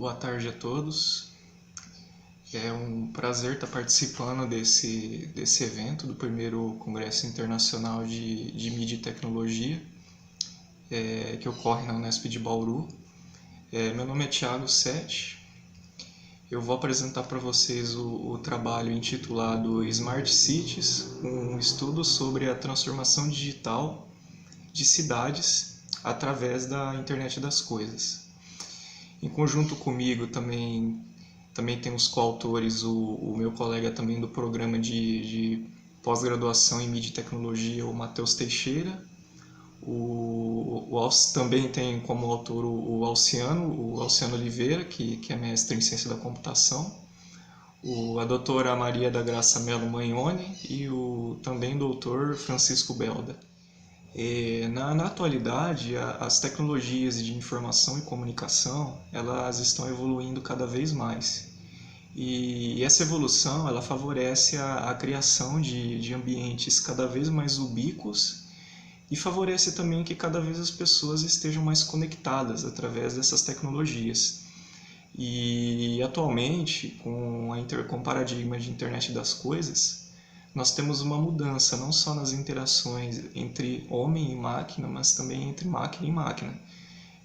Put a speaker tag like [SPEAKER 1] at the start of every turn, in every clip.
[SPEAKER 1] Boa tarde a todos. É um prazer estar participando desse evento do primeiro Congresso Internacional de Mídia e Tecnologia, que ocorre na Unesp de Bauru. Meu nome é Thiago Sete. Eu vou apresentar para vocês o trabalho intitulado Smart Cities, um estudo sobre a transformação digital de cidades através da internet das coisas. Em conjunto comigo também tem os coautores, o meu colega também do programa de pós-graduação em mídia e tecnologia, o Matheus Teixeira. Também tem como autor o Alciano Oliveira, que é mestre em ciência da computação, a doutora Maria da Graça Mello Magnoni e também o doutor Francisco Belda. Na atualidade, as tecnologias de informação e comunicação, elas estão evoluindo cada vez mais. E essa evolução, ela favorece a criação de ambientes cada vez mais ubíquos e favorece também que cada vez as pessoas estejam mais conectadas através dessas tecnologias. E atualmente, com o paradigma de internet das coisas, nós temos uma mudança não só nas interações entre homem e máquina, mas também entre máquina e máquina,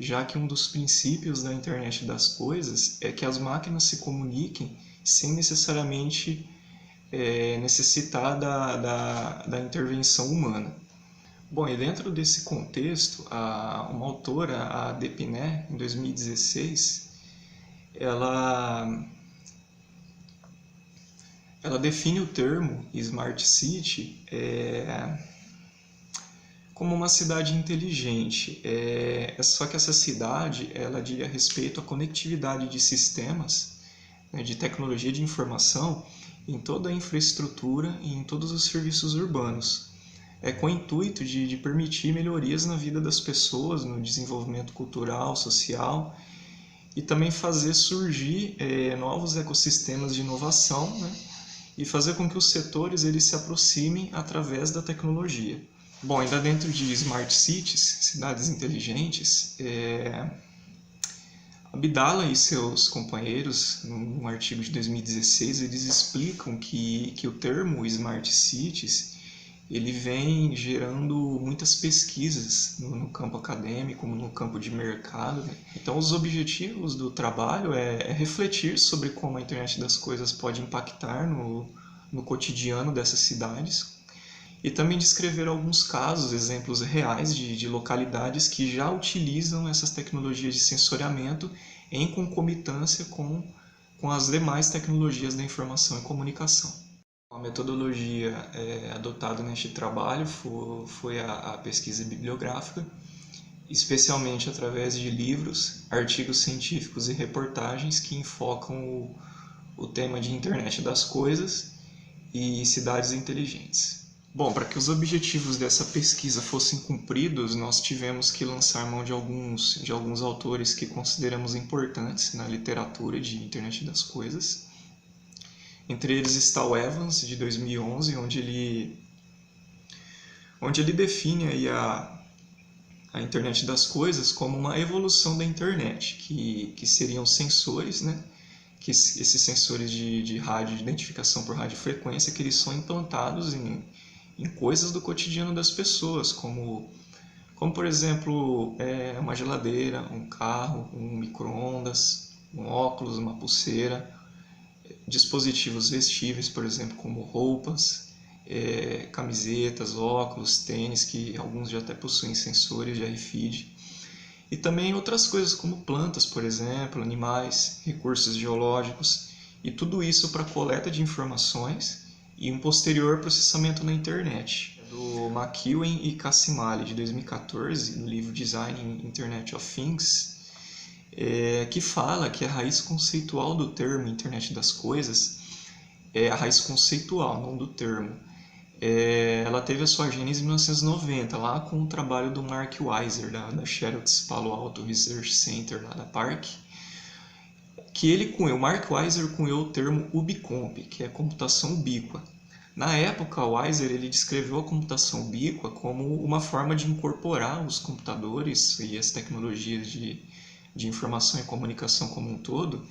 [SPEAKER 1] já que um dos princípios da internet das coisas é que as máquinas se comuniquem sem necessariamente necessitar da intervenção humana. Bom, e dentro desse contexto, uma autora, a Depiné, em 2016, ela define o termo Smart City como uma cidade inteligente. Só que essa cidade ela diz respeito à conectividade de sistemas, de tecnologia de informação em toda a infraestrutura e em todos os serviços urbanos, com o intuito de permitir melhorias na vida das pessoas, no desenvolvimento cultural, social, e também fazer surgir novos ecossistemas de inovação, e fazer com que os setores eles se aproximem através da tecnologia. Bom, ainda dentro de Smart Cities, cidades inteligentes, Abdala e seus companheiros, num artigo de 2016, eles explicam que o termo Smart Cities ele vem gerando muitas pesquisas no campo acadêmico, no campo de mercado. Então, os objetivos do trabalho é refletir sobre como a internet das coisas pode impactar no cotidiano dessas cidades e também descrever alguns casos, exemplos reais de localidades que já utilizam essas tecnologias de sensoriamento em concomitância com as demais tecnologias da informação e comunicação. A metodologia adotada neste trabalho foi a pesquisa bibliográfica, especialmente através de livros, artigos científicos e reportagens que enfocam o tema de internet das coisas e cidades inteligentes. Bom, para que os objetivos dessa pesquisa fossem cumpridos, nós tivemos que lançar mão de alguns autores que consideramos importantes na literatura de internet das coisas. Entre eles está o Evans, de 2011, onde ele define aí a internet das coisas como uma evolução da internet, que seriam sensores, que esses sensores de rádio, de identificação por radiofrequência, que eles são implantados em coisas do cotidiano das pessoas, como por exemplo, uma geladeira, um carro, um micro-ondas, um óculos, uma pulseira, dispositivos vestíveis, por exemplo, como roupas, camisetas, óculos, tênis, que alguns já até possuem sensores de RFID, e também outras coisas como plantas, por exemplo, animais, recursos geológicos, e tudo isso para coleta de informações e um posterior processamento na internet. Do McEwen e Cassimali, de 2014, no livro Design Internet of Things, que fala que a raiz conceitual do termo Internet das Coisas é a raiz conceitual, não do termo. Ela teve a sua gênese em 1990, lá com o trabalho do Mark Weiser, da Xerox Palo Alto Research Center, lá da PARC, que o Mark Weiser cunhou o termo UbiComp, que é computação ubíqua. Na época, o Weiser ele descreveu a computação ubíqua como uma forma de incorporar os computadores e as tecnologias de informação e comunicação como um todo,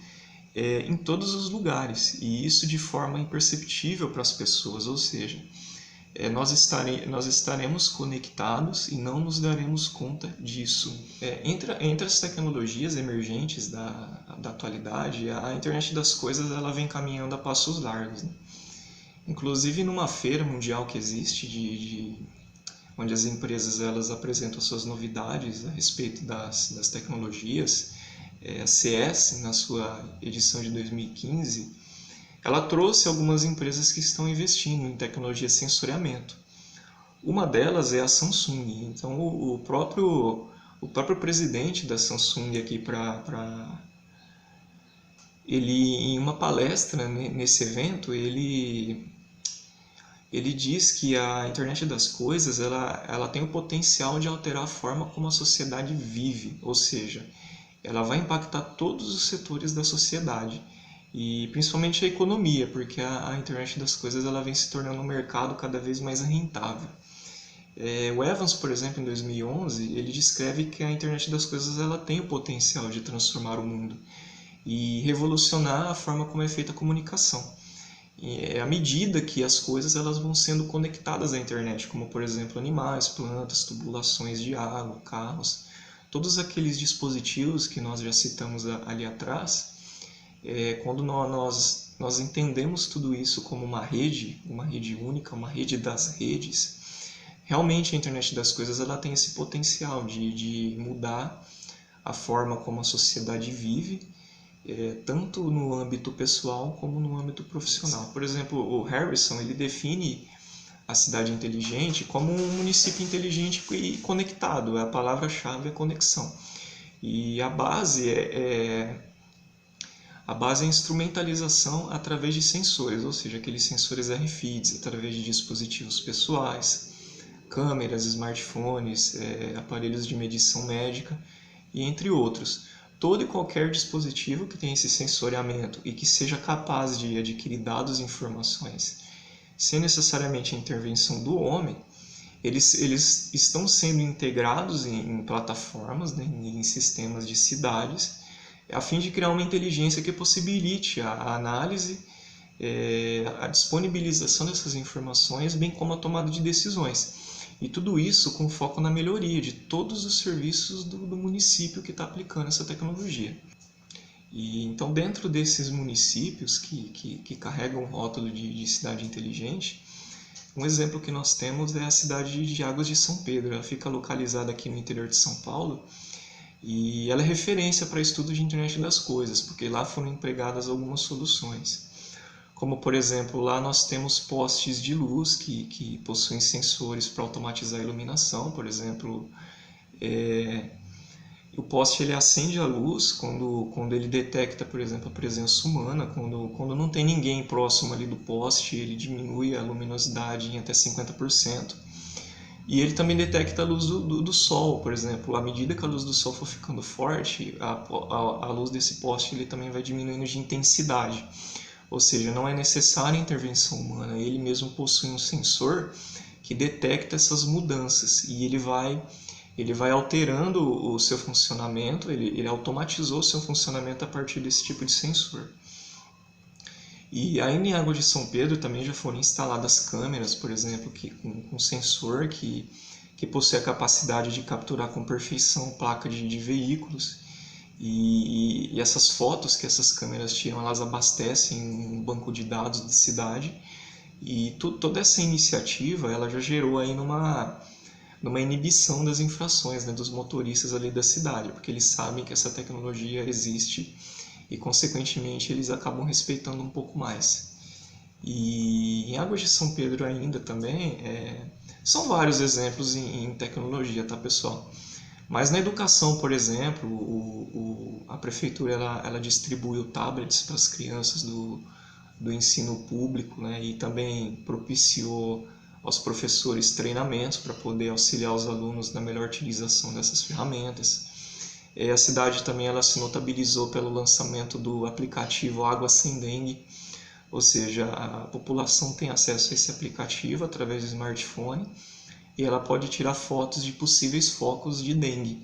[SPEAKER 1] em todos os lugares, e isso de forma imperceptível para as pessoas, ou seja, nós estaremos conectados e não nos daremos conta disso. Entre as tecnologias emergentes da atualidade, a internet das coisas ela vem caminhando a passos largos, né? Inclusive numa feira mundial que existe, onde as empresas elas apresentam suas novidades a respeito das tecnologias, a CS, na sua edição de 2015, ela trouxe algumas empresas que estão investindo em tecnologia de sensoriamento. Uma delas é a Samsung. Então, o próprio presidente da Samsung aqui ele, em uma palestra nesse evento, ele diz que a internet das coisas ela tem o potencial de alterar a forma como a sociedade vive, ou seja, ela vai impactar todos os setores da sociedade e principalmente a economia, porque a internet das coisas ela vem se tornando um mercado cada vez mais rentável. O Evans, por exemplo, em 2011, ele descreve que a internet das coisas ela tem o potencial de transformar o mundo e revolucionar a forma como é feita a comunicação. À medida que as coisas elas vão sendo conectadas à internet, como por exemplo animais, plantas, tubulações de água, carros, todos aqueles dispositivos que nós já citamos ali atrás, quando nós entendemos tudo isso como uma rede única, uma rede das redes, realmente a internet das coisas ela tem esse potencial de mudar a forma como a sociedade vive, tanto no âmbito pessoal como no âmbito profissional. Por exemplo, o Harrison ele define a cidade inteligente como um município inteligente e conectado. A palavra-chave é conexão. E a base é a instrumentalização através de sensores, ou seja, aqueles sensores RFIDs, através de dispositivos pessoais, câmeras, smartphones, aparelhos de medição médica e entre outros. Todo e qualquer dispositivo que tenha esse sensoriamento e que seja capaz de adquirir dados e informações sem necessariamente a intervenção do homem, eles estão sendo integrados em plataformas, né, em sistemas de cidades, a fim de criar uma inteligência que possibilite a análise, a disponibilização dessas informações, bem como a tomada de decisões. E tudo isso com foco na melhoria de todos os serviços do município que está aplicando essa tecnologia. E então, dentro desses municípios que carregam o rótulo de cidade inteligente, um exemplo que nós temos é a cidade de Águas de São Pedro. Ela fica localizada aqui no interior de São Paulo e ela é referência para estudo de internet das coisas, porque lá foram empregadas algumas soluções. Como, por exemplo, lá nós temos postes de luz que possuem sensores para automatizar a iluminação. Por exemplo, o poste ele acende a luz quando ele detecta, por exemplo, a presença humana. Quando não tem ninguém próximo ali do poste, ele diminui a luminosidade em até 50%. E ele também detecta a luz do sol, por exemplo. À medida que a luz do sol for ficando forte, a luz desse poste ele também vai diminuindo de intensidade. Ou seja, não é necessária a intervenção humana, ele mesmo possui um sensor que detecta essas mudanças e ele vai alterando o seu funcionamento, ele automatizou o seu funcionamento a partir desse tipo de sensor. E aí em Águas de São Pedro também já foram instaladas câmeras, por exemplo, com sensor que possui a capacidade de capturar com perfeição placa de veículos. E essas fotos que essas câmeras tiram, elas abastecem um banco de dados da cidade. E toda essa iniciativa ela já gerou aí numa inibição das infrações, né, dos motoristas ali da cidade, porque eles sabem que essa tecnologia existe e, consequentemente, eles acabam respeitando um pouco mais. E em Águas de São Pedro ainda também, são vários exemplos em tecnologia, tá, pessoal? Mas na educação, por exemplo, a prefeitura ela distribuiu tablets para as crianças do ensino público, né, e também propiciou aos professores treinamentos para poder auxiliar os alunos na melhor utilização dessas ferramentas. A cidade também ela se notabilizou pelo lançamento do aplicativo Água Sem Dengue, ou seja, a população tem acesso a esse aplicativo através do smartphone e ela pode tirar fotos de possíveis focos de dengue.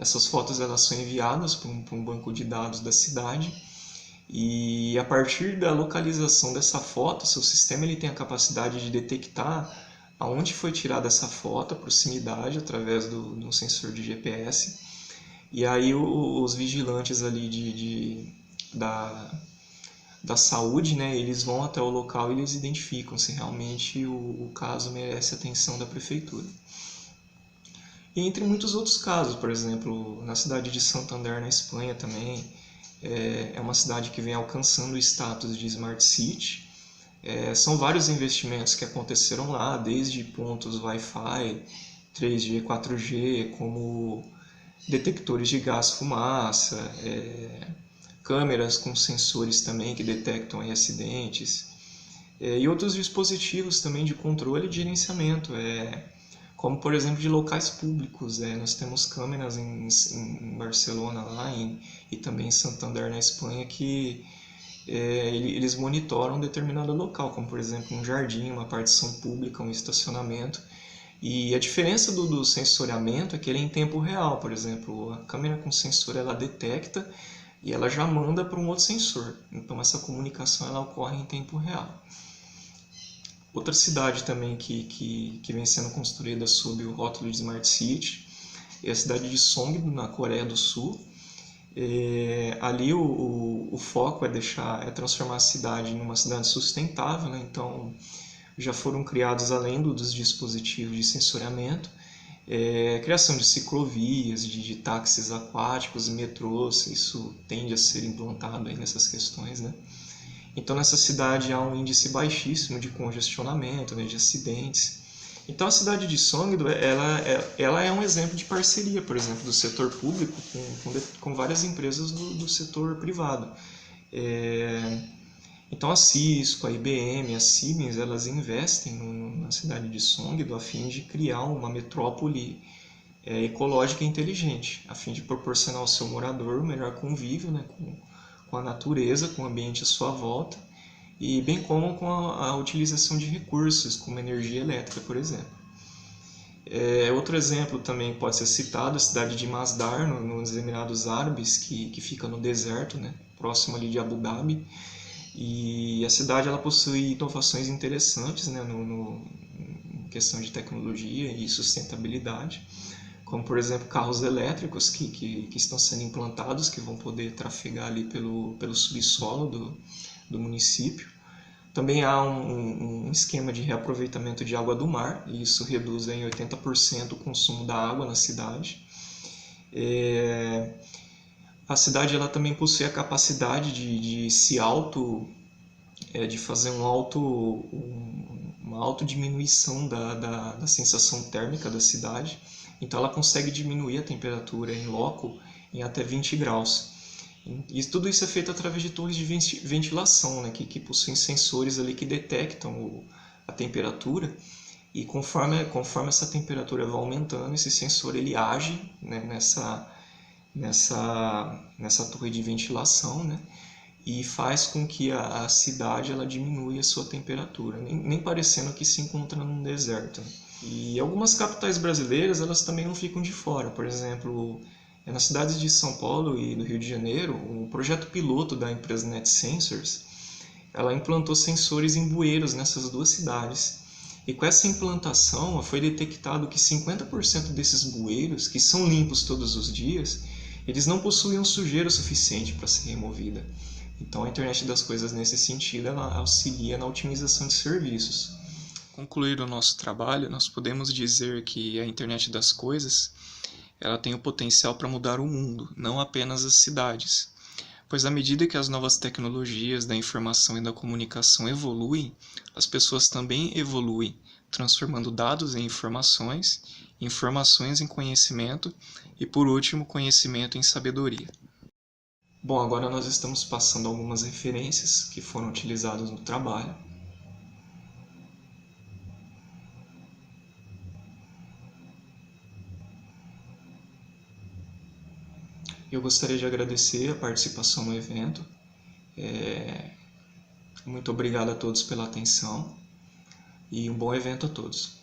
[SPEAKER 1] Essas fotos elas são enviadas para um banco de dados da cidade e a partir da localização dessa foto, seu sistema ele tem a capacidade de detectar aonde foi tirada essa foto, a proximidade, através de um sensor de GPS. E aí os vigilantes ali da saúde, né, eles vão até o local e eles identificam se realmente o caso merece atenção da prefeitura. E entre muitos outros casos, por exemplo, na cidade de Santander, na Espanha também, é uma cidade que vem alcançando o status de Smart City. São vários investimentos que aconteceram lá, desde pontos Wi-Fi, 3G, 4G, como detectores de gás fumaça, câmeras com sensores também que detectam aí acidentes, e outros dispositivos também de controle e gerenciamento, como por exemplo de locais públicos. Nós temos câmeras em Barcelona lá, e também em Santander na Espanha, que eles monitoram um determinado local, como por exemplo um jardim, uma partição pública, um estacionamento. E a diferença do sensoriamento é que ele é em tempo real. Por exemplo, a câmera com sensor ela detecta e ela já manda para um outro sensor. Então essa comunicação ela ocorre em tempo real. Outra cidade também que vem sendo construída sob o rótulo de Smart City é a cidade de Songdo, na Coreia do Sul. Ali o foco é transformar a cidade em uma cidade sustentável, né? Então já foram criados, além dos dispositivos de sensoriamento, criação de ciclovias, de táxis aquáticos e metrôs. Isso tende a ser implantado aí nessas questões, né? Então nessa cidade há um índice baixíssimo de congestionamento, né, de acidentes. Então a cidade de Songdo ela é um exemplo de parceria, por exemplo, do setor público com várias empresas do setor privado. Então a Cisco, a IBM, a Siemens, elas investem na cidade de Songdo a fim de criar uma metrópole ecológica e inteligente, a fim de proporcionar ao seu morador o melhor convívio, né, com a natureza, com o ambiente à sua volta, e bem como com a utilização de recursos, como energia elétrica, por exemplo. Outro exemplo também pode ser citado, a cidade de Masdar, nos Emirados Árabes, que fica no deserto, né, próximo ali de Abu Dhabi. E a cidade ela possui inovações interessantes, né, em questão de tecnologia e sustentabilidade, como por exemplo carros elétricos que estão sendo implantados, que vão poder trafegar ali pelo subsolo do município. Também há um esquema de reaproveitamento de água do mar, e isso reduz em 80% o consumo da água na cidade. A cidade ela também possui a capacidade de fazer uma autodiminuição da sensação térmica da cidade. Então ela consegue diminuir a temperatura em loco em até 20 graus. E tudo isso é feito através de torres de ventilação, né, que possuem sensores ali que detectam a temperatura, e conforme essa temperatura vai aumentando, esse sensor ele age, né, nessa torre de ventilação, né, e faz com que a cidade ela diminua a sua temperatura, nem parecendo que se encontra num deserto. E algumas capitais brasileiras elas também não ficam de fora. Por exemplo, nas cidades de São Paulo e do Rio de Janeiro, o projeto piloto da empresa Net Sensors, ela implantou sensores em bueiros nessas duas cidades. E com essa implantação foi detectado que 50% desses bueiros, que são limpos todos os dias, eles não possuíam sujeira suficiente para ser removida. Então a internet das coisas nesse sentido ela auxilia na otimização de serviços. Concluir o nosso trabalho, nós podemos dizer que a internet das coisas ela tem o potencial para mudar o mundo, não apenas as cidades. Pois à medida que as novas tecnologias da informação e da comunicação evoluem, as pessoas também evoluem, transformando dados em informações, informações em conhecimento e, por último, conhecimento em sabedoria. Bom, agora nós estamos passando algumas referências que foram utilizadas no trabalho. Eu gostaria de agradecer a participação no evento. Muito obrigado a todos pela atenção e um bom evento a todos.